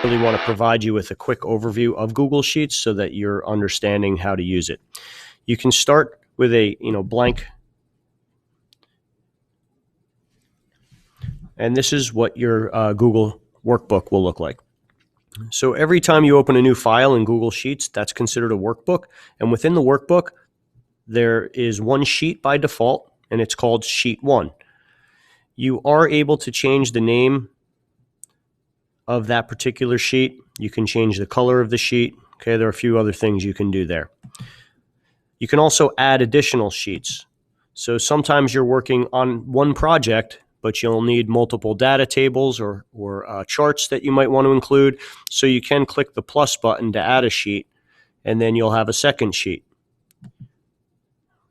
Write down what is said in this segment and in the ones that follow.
really want to provide you with a quick overview of Google Sheets so that you're understanding how to use it. You can start with a blank, and this is what your Google workbook will look like. So every time you open a new file in Google Sheets, that's considered a workbook, and within the workbook there is one sheet by default, and it's called Sheet 1. You are able to change the name of that particular sheet. You can change the color of the sheet. Okay, there are a few other things you can do there. You can also add additional sheets. So sometimes you're working on one project, but you'll need multiple data tables or charts that you might want to include. So you can click the plus button to add a sheet, and then you'll have a second sheet.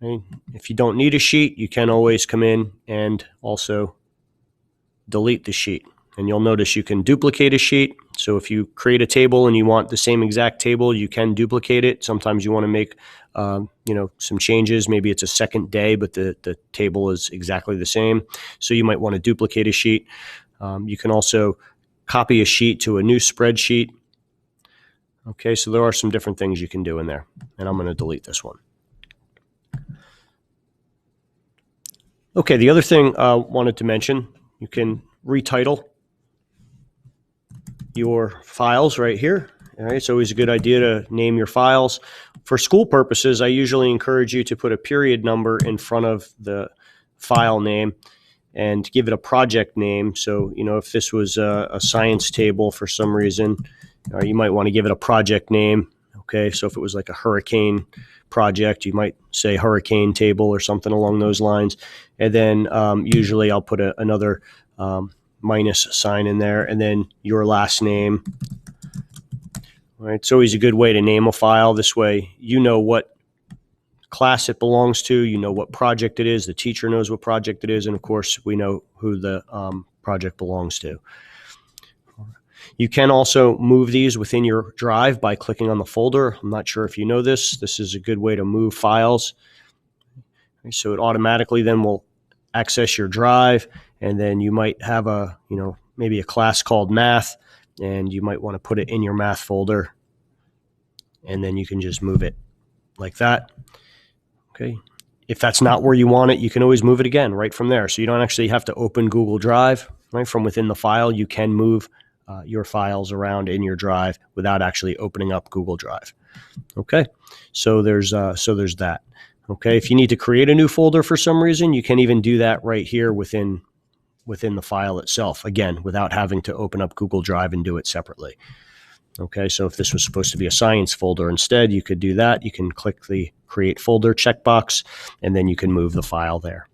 Okay. If you don't need a sheet, you can always come in and also delete the sheet. And you'll notice you can duplicate a sheet. So if you create a table and you want the same exact table, you can duplicate it. Sometimes you want to make some changes. Maybe it's a second day, but the table is exactly the same. So you might want to duplicate a sheet. You can also copy a sheet to a new spreadsheet. Okay, so there are some different things you can do in there. And I'm going to delete this one. Okay, the other thing I wanted to mention, you can retitle your files right here. All right, it's always a good idea to name your files. For school purposes, I usually encourage you to put a period number in front of the file name and give it a project name. So, if this was a science table for some reason, you might want to give it a project name. Okay, so if it was like a hurricane project, you might say hurricane table or something along those lines. And then usually I'll put another minus sign in there, and then your last name. All right, it's always a good way to name a file. This way you know what class it belongs to, you know what project it is, the teacher knows what project it is, and of course we know who the project belongs to. You can also move these within your drive by clicking on the folder. I'm not sure if you know this. This is a good way to move files. So it automatically then will access your drive, and then you might have maybe a class called math, and you might want to put it in your math folder, and then you can just move it like that. Okay. If that's not where you want it, you can always move it again right from there. So you don't actually have to open Google Drive. Right from within the file, you can move your files around in your drive without actually opening up Google Drive. Okay, so there's that. Okay, if you need to create a new folder for some reason, you can even do that right here within the file itself, again, without having to open up Google Drive and do it separately. Okay, so if this was supposed to be a science folder instead, you could do that. You can click the Create Folder checkbox, and then you can move the file there.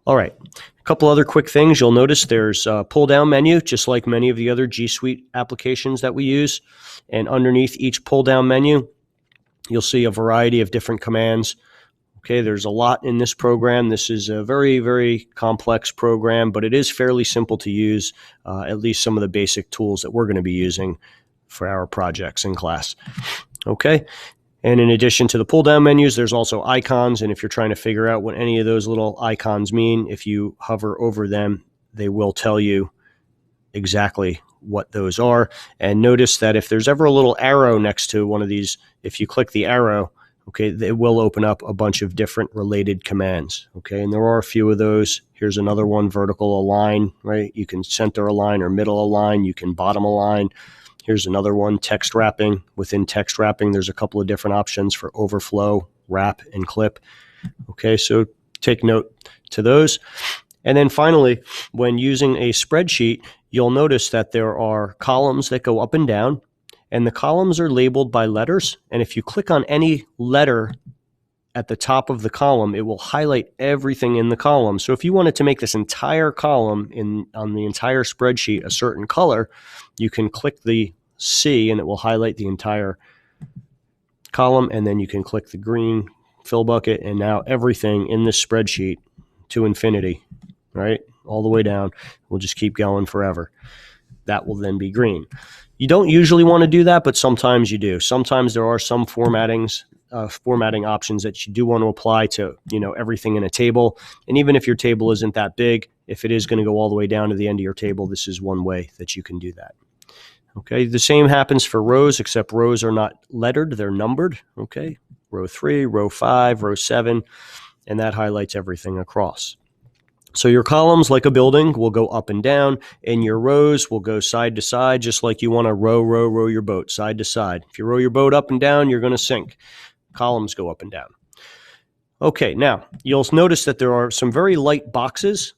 All right, a couple other quick things. You'll notice there's a pull-down menu, just like many of the other G Suite applications that we use. And underneath each pull-down menu, you'll see a variety of different commands. Okay, there's a lot in this program. This is a very, very complex program, but it is fairly simple to use, at least some of the basic tools that we're going to be using for our projects in class. Okay. And in addition to the pull-down menus, there's also icons. And if you're trying to figure out what any of those little icons mean, if you hover over them, they will tell you exactly what those are. And notice that if there's ever a little arrow next to one of these, if you click the arrow, okay, it will open up a bunch of different related commands. Okay, and there are a few of those. Here's another one, vertical align, right? You can center align or middle align. You can bottom align. Here's another one, text wrapping. Within text wrapping, there's a couple of different options for overflow, wrap, and clip. Okay, so take note to those. And then finally, when using a spreadsheet, you'll notice that there are columns that go up and down, and the columns are labeled by letters. And if you click on any letter at the top of the column, it will highlight everything in the column. So if you wanted to make this entire column on the entire spreadsheet a certain color, you can click the C and it will highlight the entire column, and then you can click the green fill bucket, and now everything in this spreadsheet to infinity, right, all the way down, will just keep going forever. That will then be green. You don't usually want to do that, but sometimes you do. Sometimes there are some formatting options that you do want to apply to, everything in a table. And even if your table isn't that big, if it is going to go all the way down to the end of your table, this is one way that you can do that. Okay, the same happens for rows, except rows are not lettered, they're numbered. Okay, row 3, row 5, row 7, and that highlights everything across. So your columns, like a building, will go up and down, and your rows will go side to side, just like you want to row your boat side to side. If you row your boat up and down, you're going to sink. Columns go up and down. Okay, now you'll notice that there are some very light boxes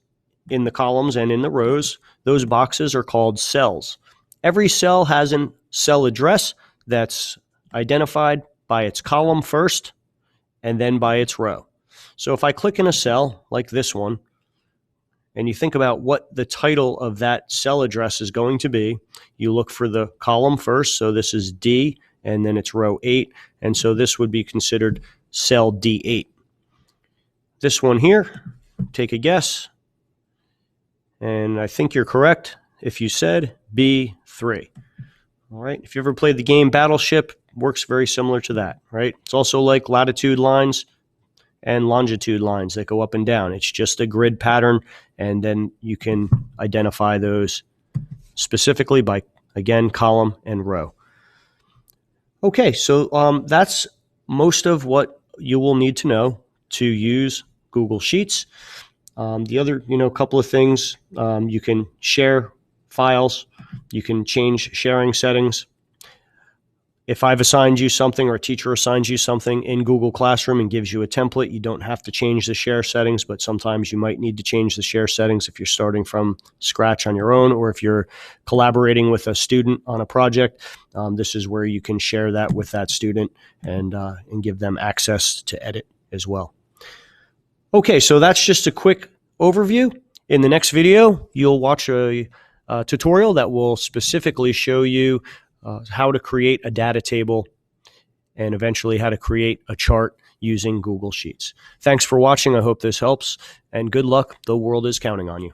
in the columns and in the rows. Those boxes are called cells. Every cell has a cell address that's identified by its column first and then by its row. So if I click in a cell like this one, and you think about what the title of that cell address is going to be, you look for the column first. So this is D, and then it's row 8. And so this would be considered cell D8. This one here, take a guess. And I think you're correct if you said B3. All right. If you ever played the game Battleship, works very similar to that, right? It's also like latitude lines and longitude lines that go up and down. It's just a grid pattern, and then you can identify those specifically by, again, column and row. Okay, so that's most of what you will need to know to use Google Sheets. The other, couple of things, you can share files, you can change sharing settings. If I've assigned you something or a teacher assigns you something in Google Classroom and gives you a template, you don't have to change the share settings, but sometimes you might need to change the share settings if you're starting from scratch on your own, or if you're collaborating with a student on a project. This is where you can share that with that student and give them access to edit as well. Okay, so that's just a quick overview. In the next video, you'll watch a tutorial that will specifically show you how to create a data table and eventually how to create a chart using Google Sheets. Thanks for watching. I hope this helps, and good luck. The world is counting on you.